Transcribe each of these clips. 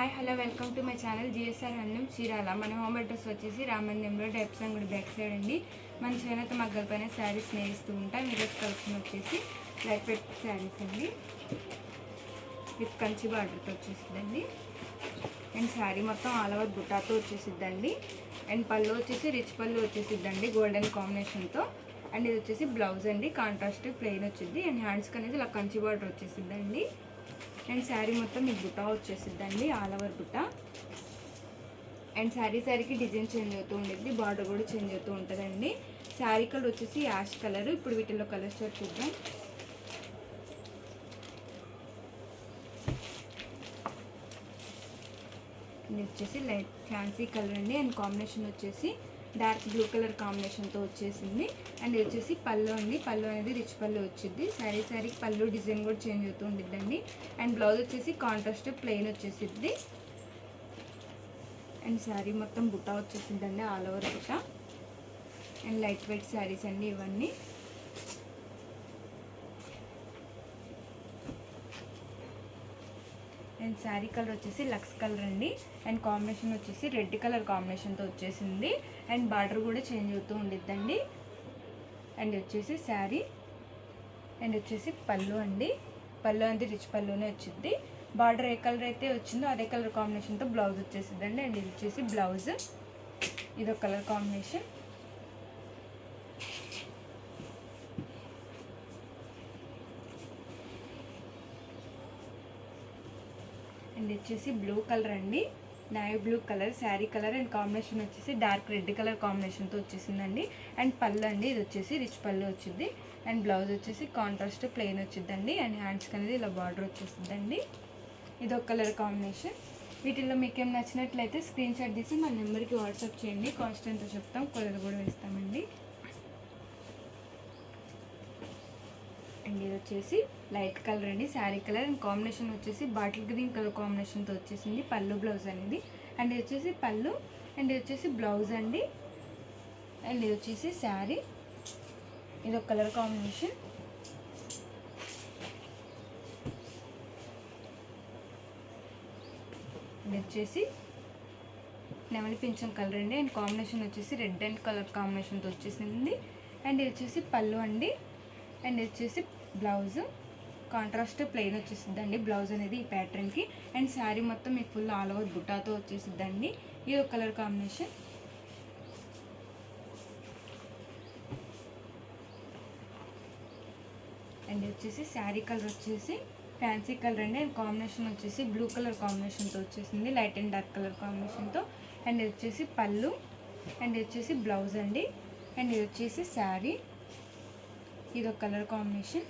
Hi hello welcome to my channel GSR handloom Chirala. మన home address వచ్చేసి రామందిరంలో డెప్స్ అంగడి back side అండి. మన చేనేత మగ్గల పైన శారీస్ నేయిస్తూ ఉంటాం. ఈరోజు కలెక్షన్ వచ్చేసి లైట్ వెయిట్ శారీస్ అండి విత్ కంచి బార్డర్తో వచ్చేసిద్దండి. అండ్ శారీ మొత్తం ఆల్ ఓవర్ బుటాతో వచ్చేసిద్దండి. అండ్ పళ్ళు వచ్చేసి రిచ్ పళ్ళు వచ్చేసిద్దండి గోల్డెన్ కాంబినేషన్తో. అండ్ ఇది వచ్చేసి బ్లౌజ్ అండి, కాంట్రాస్ట్ ప్లెయిన్ వచ్చింది. అండ్ హ్యాండ్స్కి అనేది ఇలా కంచి బార్డర్ వచ్చేసిద్దండి. అండ్ శారీ మొత్తం మీకు బుట్ట వచ్చేసిద్దండి, ఆల్ ఓవర్ బుట్ట. అండ్ శారీకి డిజైన్ చేంజ్ అవుతూ ఉంటుంది, బార్డర్ కూడా చేంజ్ అవుతూ ఉంటుందండి. శారీ కలర్ వచ్చేసి యాష్ కలర్. ఇప్పుడు వీటిలో కలర్స్ చూద్దాం. ఇది వచ్చేసి లైట్ ఫ్యాన్సీ కలర్ అండి. అండ్ కాంబినేషన్ వచ్చేసి డార్క్ బ్లూ కలర్ కాంబినేషన్తో వచ్చేసింది. అండ్ ఇది వచ్చేసి పళ్ళు అండి. పళ్ళు అనేది రిచ్ పళ్ళు వచ్చింది. శారీకి పళ్ళు డిజైన్ కూడా చేంజ్ అవుతూ ఉండిద్దండి. అండ్ బ్లౌజ్ వచ్చేసి కాంట్రాస్ట్ ప్లెయిన్ వచ్చేసిద్ది. అండ్ శారీ మొత్తం బుట్ట వచ్చేసిద్దండి, ఆల్ ఓవర్ బుట్ట. అండ్ లైట్ వెయిట్ శారీస్ అండి ఇవన్నీ. అండ్ శారీ కలర్ వచ్చేసి లక్స్ కలర్ అండి. అండ్ కాంబినేషన్ వచ్చేసి రెడ్ కలర్ కాంబినేషన్తో వచ్చేసింది. అండ్ బార్డర్ కూడా చేంజ్ అవుతూ ఉండిద్దండి. అండ్ వచ్చేసి శారీ. అండ్ వచ్చేసి పళ్ళు అండి. పళ్ళు అనేది రిచ్ పళ్ళునే వచ్చింది. బార్డర్ ఏ కలర్ అయితే వచ్చిందో అదే కలర్ కాంబినేషన్తో బ్లౌజ్ వచ్చేసిద్దండి. అండ్ ఇది వచ్చేసి బ్లౌజ్, ఇదొక కలర్ కాంబినేషన్. అండ్ వచ్చేసి బ్లూ కలర్ అండి, navy blue colour sari colour. And combination వచ్చేసి డార్క్ రెడ్ కలర్ కాంబినేషన్తో వచ్చేసిందండి. అండ్ పళ్ళు అండి, ఇది వచ్చేసి రిచ్ పళ్ళు వచ్చింది. అండ్ బ్లౌజ్ వచ్చేసి కాంట్రాస్ట్ ప్లెయిన్ వచ్చిందండి. అండ్ హ్యాండ్స్కి అనేది ఇలా బార్డర్ వచ్చేసిందండి. ఇది ఒక కలర్ కాంబినేషన్. వీటిల్లో మీకు ఏం నచ్చినట్లయితే స్క్రీన్ షాట్ తీసి మన నెంబర్కి వాట్సాప్ చేయండి. కాస్ట్ ఎంతో చెప్తాం, కొలత కూడా వేస్తామండి. అండ్ ఇది వచ్చేసి లైట్ కలర్ అండి, శారీ కలర్. అండ్ కాంబినేషన్ వచ్చేసి బాటిల్ గ్రీన్ కలర్ కాంబినేషన్తో వచ్చేసింది పళ్ళు బ్లౌజ్ అనేది. అండ్ ఇది వచ్చేసి పళ్ళు. అండ్ ఇది వచ్చేసి బ్లౌజ్ అండి. అండ్ ఇది వచ్చేసి శారీ, ఇది ఒక కలర్ కాంబినేషన్. ఇది వచ్చేసి నెమలి పింఛం కలర్ అండి. అండ్ కాంబినేషన్ వచ్చేసి రెడ్ అండ్ కలర్ కాంబినేషన్తో వచ్చేసింది. అండ్ ఇది వచ్చేసి పళ్ళు అండి. అండ్ ఇది వచ్చేసి బ్లౌజ్, కాంట్రాస్ట్ ప్లెయిన్ వచ్చేసిద్దండి బ్లౌజ్ అనేది ఈ ప్యాటర్న్కి. అండ్ శారీ మొత్తం మీకు ఫుల్ ఆల్ ఓవర్ బుట్టాతో వచ్చేసిద్దండి. ఇది ఒక కలర్ కాంబినేషన్. అండ్ వచ్చేసి శారీ కలర్ వచ్చేసి ఫ్యాన్సీ కలర్ అండి. అండ్ కాంబినేషన్ వచ్చేసి బ్లూ కలర్ కాంబినేషన్తో వచ్చేసింది, లైట్ అండ్ డార్క్ కలర్ కాంబినేషన్తో. అండ్ ఇది వచ్చేసి పళ్ళు. అండ్ ఇది వచ్చేసి బ్లౌజ్ అండి. అండ్ ఇది వచ్చేసి శారీ, ఇది ఒక కలర్ కాంబినేషన్.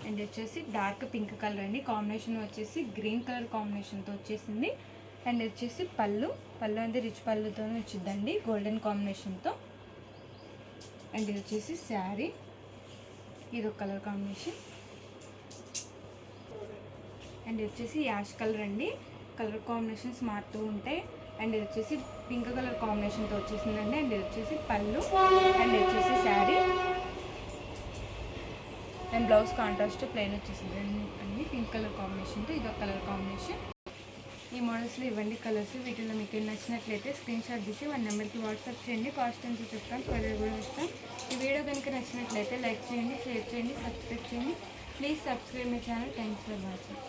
అండ్ వచ్చేసి డార్క్ పింక్ కలర్ అండి. కాంబినేషన్ వచ్చేసి గ్రీన్ కలర్ కాంబినేషన్తో వచ్చేసింది. అండ్ వచ్చేసి పళ్ళు అనేది రిచ్ పళ్ళుతోనే వచ్చిందండి గోల్డెన్ కాంబినేషన్తో. అండ్ ఇది వచ్చేసి శారీ, ఇది ఒక కలర్ కాంబినేషన్. అండ్ ఇది వచ్చేసి యాష్ కలర్ అండి. కలర్ కాంబినేషన్స్ మారుతూ ఉంటాయి. అండ్ ఇది వచ్చేసి పింక్ కలర్ కాంబినేషన్తో వచ్చేసిందండి. అండ్ ఇది వచ్చేసి పళ్ళు. అండ్ ఇది వచ్చేసి sari. And blouse contrast plain వచ్చేసింది అండి పింక్ కలర్ కాంబినేషన్తో. ఇది ఒక కలర్ కాంబినేషన్. ఈ మోడల్స్లో ఇవ్వండి కలర్స్. వీటిలో మీకు నచ్చినట్లయితే స్క్రీన్ షాట్ తీసి మన నెంబర్కి వాట్సాప్ చేయండి. కాస్ట్ ఎంత చెప్తాం, కొరియర్ కూడా ఇస్తాం. ఈ వీడియో కనుక నచ్చినట్లయితే లైక్ చేయండి, షేర్ చేయండి, సబ్స్క్రైబ్ చేయండి. Please subscribe my channel. Thanks for watching.